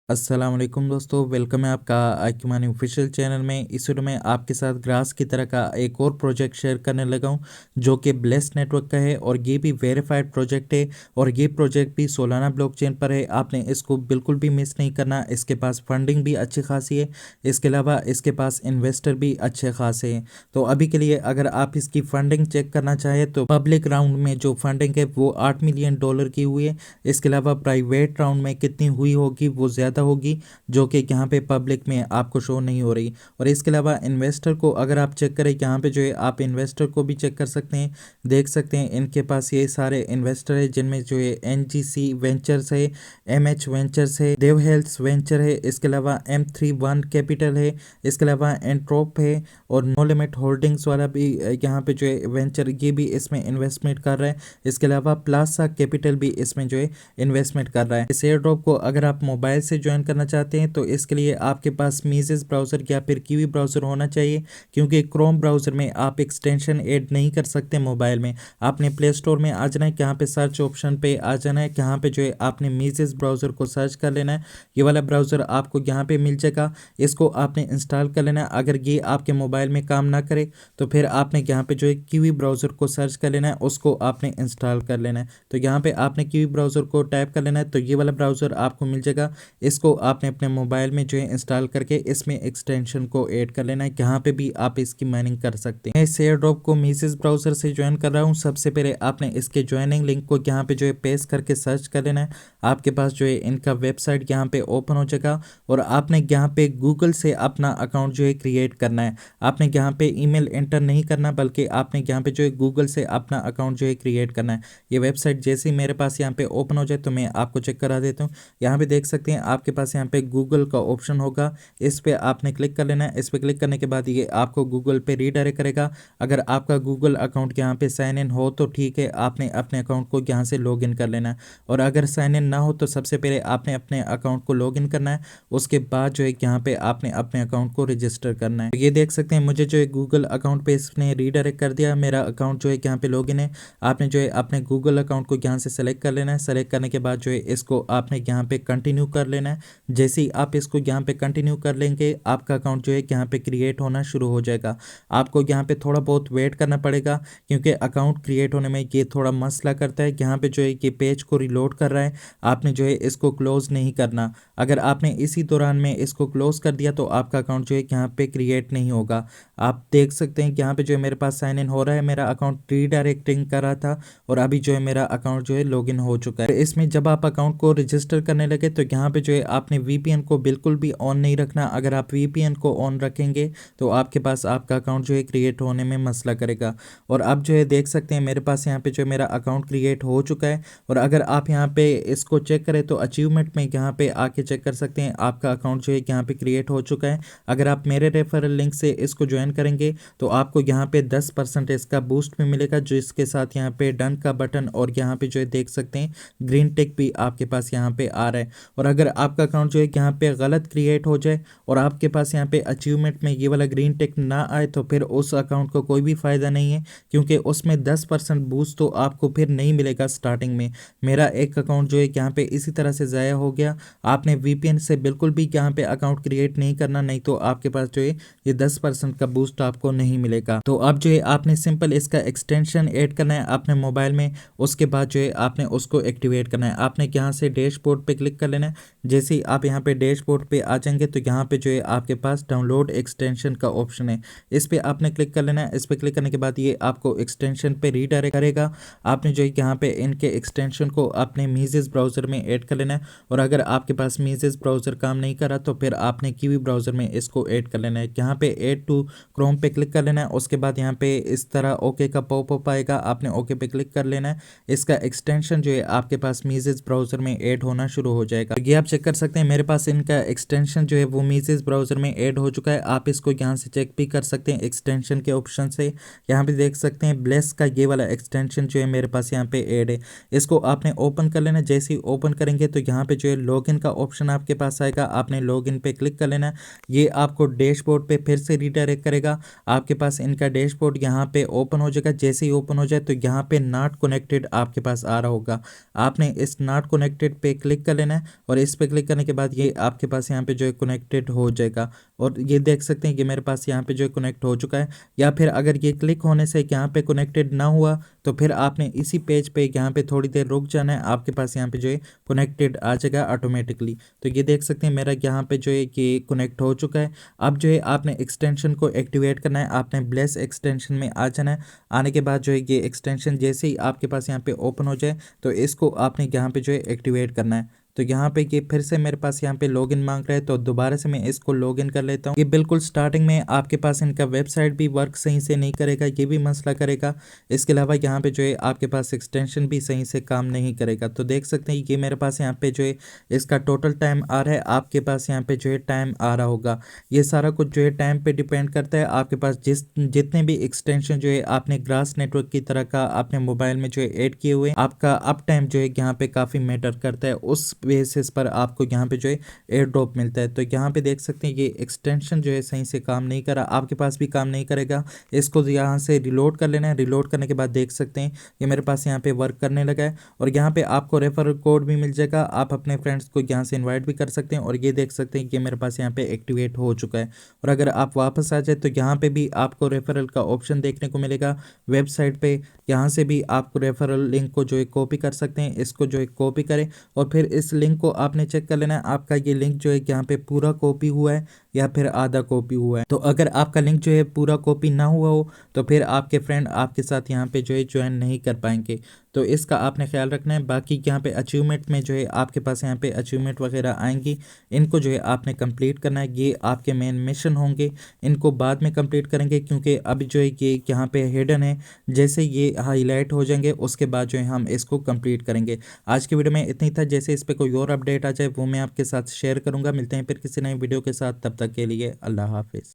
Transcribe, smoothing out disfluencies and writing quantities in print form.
अस्सलाम वालेकुम दोस्तों, वेलकम है आपका आइक्यूमानी ऑफिशियल चैनल में। इस वीडियो में आपके साथ ग्रास की तरह का एक और प्रोजेक्ट शेयर करने लगा हूं जो कि ब्लेस्ड नेटवर्क का है और ये भी वेरीफाइड प्रोजेक्ट है और ये प्रोजेक्ट भी सोलाना ब्लॉकचेन पर है। आपने इसको बिल्कुल भी मिस नहीं करना। इसके पास फंडिंग भी अच्छी खासी है, इसके अलावा इसके पास इन्वेस्टर भी अच्छे खासे हैं। तो अभी के लिए अगर आप इसकी फंडिंग चेक करना चाहें तो पब्लिक राउंड में जो फंडिंग है वो $8 मिलियन की हुई है। इसके अलावा प्राइवेट राउंड में कितनी हुई होगी वो ज़्यादा होगी, जो कि यहाँ पे पब्लिक में आपको शो नहीं हो रही। और इसके अलावा इन्वेस्टर को अगर आप चेक करें, यहाँ पे जो है आप इन्वेस्टर को भी चेक कर सकते हैं, देख सकते हैं इनके पास ये सारे इन्वेस्टर है जिनमें जो है NGC वेंचर्स है, MH वेंचर्स है, देव हेल्थ वेंचर है, इसके अलावा M31 कैपिटल है, इसके अलावा एंट्रोप है और नो लिमिट होल्डिंग्स वाला भी यहाँ पे जो है वेंचर ये भी इसमें इन्वेस्टमेंट कर रहा है। इसके अलावा प्लासा कैपिटल भी इसमें जो है इन्वेस्टमेंट कर रहा है। इस एयर ड्रॉप को अगर आप मोबाइल से ज्वाइन करना चाहते हैं तो इसके लिए आपके पास मीजेस ब्राउज़र या फिर कीवी ब्राउज़र होना चाहिए, क्योंकि क्रोम ब्राउज़र में आप एक्सटेंशन ऐड नहीं कर सकते मोबाइल में। आपने प्ले स्टोर में आ जाना है, यहाँ पे सर्च ऑप्शन पे आ जाना है, यहाँ पे जो है आपने मीजेस ब्राउज़र को सर्च कर लेना है। ये वाला ब्राउज़र आपको यहाँ पे मिल जाएगा, इसको आपने इंस्टॉल कर लेना है। अगर ये आपके मोबाइल में काम ना करे तो फिर आपने यहाँ पे जो है कीवी ब्राउज़र को सर्च कर लेना है, उसको आपने इंस्टॉल कर लेना है। तो यहाँ पे आपने कीवी ब्राउज़र को टाइप कर लेना है, तो ये वाला ब्राउज़र आपको मिल जाएगा। इसको आपने अपने मोबाइल में जो है इंस्टॉल करके इसमें एक्सटेंशन को ऐड कर लेना है, यहाँ पे भी आप इसकी माइनिंग कर सकते हैं। मैं शेयर ड्रॉप को मीसेस ब्राउज़र से ज्वाइन कर रहा हूँ। सबसे पहले आपने इसके ज्वाइनिंग लिंक को यहाँ पे जो है पेस्ट करके सर्च कर लेना है। आपके पास जो है इनका वेबसाइट यहाँ पे ओपन हो जाएगा और आपने यहाँ पे गूगल से अपना अकाउंट जो है क्रिएट करना है। आपने यहाँ पे ईमेल एंटर नहीं करना, बल्कि आपने यहाँ पे जो है गूगल से अपना अकाउंट जो है क्रिएट करना है। ये वेबसाइट जैसे ही मेरे पास यहाँ पे ओपन हो जाए तो मैं आपको चेक करा देता हूँ। यहाँ पे देख सकते हैं आपके पास यहाँ पे गूगल का ऑप्शन होगा, इस पे आपने क्लिक कर लेना है। इस पे क्लिक करने के बाद ये आपको गूगल पे रीडायरेक्ट करेगा। अगर आपका गूगल अकाउंट यहाँ पे साइन इन हो तो ठीक है, आपने अपने अकाउंट को यहाँ से लॉग इन कर लेना है। और अगर साइन इन ना हो तो सबसे पहले आपने अपने अकाउंट को लॉग इन करना है, उसके बाद जो है यहाँ पे आपने अपने अकाउंट को रजिस्टर करना है। तो ये देख सकते हैं मुझे जो है गूगल अकाउंट पे इसने रीडायरेक्ट कर दिया। मेरा अकाउंट जो है यहाँ पे लॉग इन है। आपने जो है अपने गूगल अकाउंट को यहाँ से सेलेक्ट कर लेना है। सेलेक्ट करने के बाद जो है इसको आपने यहाँ पे कंटिन्यू कर लेना है। जैसे ही आप इसको यहाँ पे कंटिन्यू कर लेंगे आपका अकाउंट जो है यहाँ पे क्रिएट होना शुरू हो जाएगा। आपको यहाँ पे थोड़ा बहुत वेट करना पड़ेगा, क्योंकि अकाउंट क्रिएट होने में ये थोड़ा मसला करता है। यहाँ पे जो है ये पेज को रिलोड कर रहा है, आपने जो है इसको क्लोज नहीं करना। अगर आपने इसी दौरान में इसको क्लोज कर दिया तो आपका अकाउंट जो है यहाँ पे क्रिएट नहीं होगा। आप देख सकते हैं यहाँ पे जो है मेरे पास साइन इन हो रहा है, मेरा अकाउंट रीडायरेक्टिंग कर रहा था और अभी जो है मेरा अकाउंट जो है लॉगिन हो चुका है। इसमें जब आप अकाउंट को रजिस्टर करने लगे तो यहाँ पे जो है आपने VPN को बिल्कुल भी ऑन नहीं रखना। अगर आप VPN को ऑन रखेंगे तो आपके पास आपका अकाउंट जो है क्रिएट होने में मसला करेगा। और अब जो है देख सकते हैं मेरे पास यहाँ पे जो मेरा अकाउंट क्रिएट हो चुका है। और अगर आप यहाँ पे इसको चेक करें तो अचीवमेंट में यहाँ पे आके चेक कर सकते हैं आपका अकाउंट जो है यहाँ पे क्रिएट हो चुका है। अगर आप मेरे रेफरल लिंक से इसको ज्वाइन करेंगे तो आपको यहाँ पे 10% इसका बूस्ट भी मिलेगा, जो इसके साथ यहाँ पे डन का बटन और यहाँ पे जो है देख सकते हैं ग्रीन टिक भी आपके पास यहाँ पे आ रहा है। और अगर आपका अकाउंट जो है यहाँ पे गलत क्रिएट हो जाए और आपके पास यहाँ पे अचीवमेंट में ये वाला ग्रीन टिक ना आए तो फिर उस अकाउंट को कोई भी फ़ायदा नहीं है, क्योंकि उसमें 10% बूस्ट तो आपको फिर नहीं मिलेगा स्टार्टिंग में। मेरा एक अकाउंट जो है यहाँ पे इसी तरह से ज़ाया हो गया। आपने VPN से बिल्कुल भी यहाँ पे अकाउंट क्रिएट नहीं करना, नहीं तो आपके पास जो है ये 10% का बूस्ट आपको नहीं मिलेगा। तो अब जो है आपने सिंपल इसका एक्सटेंशन ऐड करना है अपने मोबाइल में, उसके बाद जो है आपने उसको एक्टिवेट करना है। आपने यहाँ से डैशबोर्ड पे क्लिक कर लेना है। जैसे ही आप यहाँ पे डैशबोर्ड पे आ जाएंगे तो यहाँ पे जो है आपके पास डाउनलोड एक्सटेंशन का ऑप्शन है, इस पे आपने क्लिक कर लेना है। इस पे क्लिक करने के बाद ये आपको एक्सटेंशन पे रीडायरेक्ट करेगा। आपने जो है यहाँ पे इनके एक्सटेंशन को अपने मीजेस ब्राउज़र में ऐड कर लेना है। और अगर आपके पास मीजेस ब्राउज़र काम नहीं करा तो फिर आपने कीवी ब्राउज़र में इसको ऐड कर लेना है। यहाँ पे ऐड टू क्रोम पे क्लिक कर लेना है। उसके बाद यहाँ पे इस तरह ओके का पॉपअप आएगा, आपने ओके पे क्लिक कर लेना है। इसका एक्सटेंशन जो है आपके पास मीजेस ब्राउज़र में ऐड होना शुरू हो जाएगा। ये आप चेक कर सकते हैं मेरे पास इनका एक्सटेंशन जो है वो मीजेस ब्राउज़र में ऐड हो चुका है। आप इसको यहाँ से चेक भी कर सकते हैं एक्सटेंशन के ऑप्शन से। यहाँ पे देख सकते हैं ब्लेस का ये वाला एक्सटेंशन जो है मेरे पास यहाँ पे ऐड है, इसको आपने ओपन कर लेना। जैसे ही ओपन करेंगे तो यहाँ पे जो है लॉगिन का ऑप्शन आपके पास आएगा, आपने लॉगिन पे क्लिक कर लेना। ये आपको डैशबोर्ड पे फिर से रीडायरेक्ट करेगा। आपके पास इनका डैशबोर्ड यहाँ पे ओपन हो जाएगा। जैसे ही ओपन हो जाए तो यहाँ पे नॉट कनेक्टेड आपके पास आ रहा होगा, आपने इस नॉट कनेक्टेड पे क्लिक कर लेना है। और इस पे क्लिक करने के बाद ये आपके पास यहाँ पे जो है कनेक्टेड हो जाएगा और ये देख सकते हैं कि मेरे पास यहाँ पे जो है कनेक्ट हो चुका है। या फिर अगर ये क्लिक होने से यहाँ पे कनेक्टेड ना हुआ तो फिर आपने इसी पेज पे यहाँ पे थोड़ी देर रुक जाना है, आपके पास यहाँ पे जो है कनेक्टेड आ जाएगा ऑटोमेटिकली। तो ये देख सकते हैं मेरा यहाँ पे जो है ये कनेक्ट हो चुका है। अब जो है आपने एक्सटेंशन को एक्टिवेट करना है, आपने ब्लेस एक्सटेंशन में आ जाना है। आने के बाद जो है ये एक्सटेंशन जैसे ही आपके पास यहाँ पे ओपन हो जाए तो इसको आपने यहाँ पे जो है एक्टिवेट करना है। तो यहाँ पे ये फिर से मेरे पास यहाँ पे लॉगिन मांग रहा है, तो दोबारा से मैं इसको लॉगिन कर लेता हूँ। ये बिल्कुल स्टार्टिंग में आपके पास इनका वेबसाइट भी वर्क सही से नहीं करेगा, ये भी मसला करेगा। इसके अलावा यहाँ पे जो है आपके पास एक्सटेंशन भी सही से काम नहीं करेगा। तो देख सकते हैं ये मेरे पास यहाँ पे जो है इसका टोटल टाइम आ रहा है, आपके पास यहाँ पे जो है टाइम आ रहा होगा। ये सारा कुछ जो है टाइम पे डिपेंड करता है। आपके पास जितने भी एक्सटेंशन जो है आपने ग्रास नेटवर्क की तरह का अपने मोबाइल में जो है ऐड किए हुए, आपका अप टाइम जो है यहाँ पे काफ़ी मैटर करता है, उस बेसिस पर आपको यहाँ पे जो है एयर ड्रॉप मिलता है। तो यहाँ पे देख सकते हैं ये एक्सटेंशन जो है सही से काम नहीं करा, आपके पास भी काम नहीं करेगा। इसको यहाँ से रिलोड कर लेना है। रिलोड करने के बाद देख सकते हैं ये मेरे पास यहाँ पे वर्क करने लगा है और यहाँ पे आपको रेफरल कोड भी मिल जाएगा, आप अपने फ्रेंड्स को यहाँ से इन्वाइट भी कर सकते हैं। और ये देख सकते हैं कि मेरे पास यहाँ पे एक्टिवेट हो चुका है। और अगर आप वापस आ जाए तो यहाँ पे भी आपको रेफरल का ऑप्शन देखने को मिलेगा वेबसाइट पे। यहाँ से भी आपको रेफरल लिंक को जो है कॉपी कर सकते हैं, इसको जो है कॉपी करें और फिर इस लिंक को आपने चेक कर लेना है आपका ये लिंक जो है यहाँ पे पूरा कॉपी हुआ है या फिर आधा कॉपी हुआ है। तो अगर आपका लिंक जो है पूरा कॉपी ना हुआ हो तो फिर आपके फ्रेंड आपके साथ यहाँ पे जो है ज्वाइन नहीं कर पाएंगे। तो इसका आपने ख्याल रखना है। बाकी यहाँ पे अचीवमेंट में जो है आपके पास यहाँ पे अचीवमेंट वगैरह आएंगी, इनको जो है आपने कंप्लीट करना है। ये आपके मेन मिशन होंगे, इनको बाद में कंप्लीट करेंगे क्योंकि अभी जो है ये यहाँ पे हिडन है। जैसे ये हाईलाइट हो जाएंगे उसके बाद जो है हम इसको कंप्लीट करेंगे। आज की वीडियो में इतनी था, जैसे इस पर कोई और अपडेट आ जाए वो मैं आपके साथ शेयर करूँगा। मिलते हैं फिर किसी नई वीडियो के साथ, तब तक के लिए अल्लाह हाफिज़।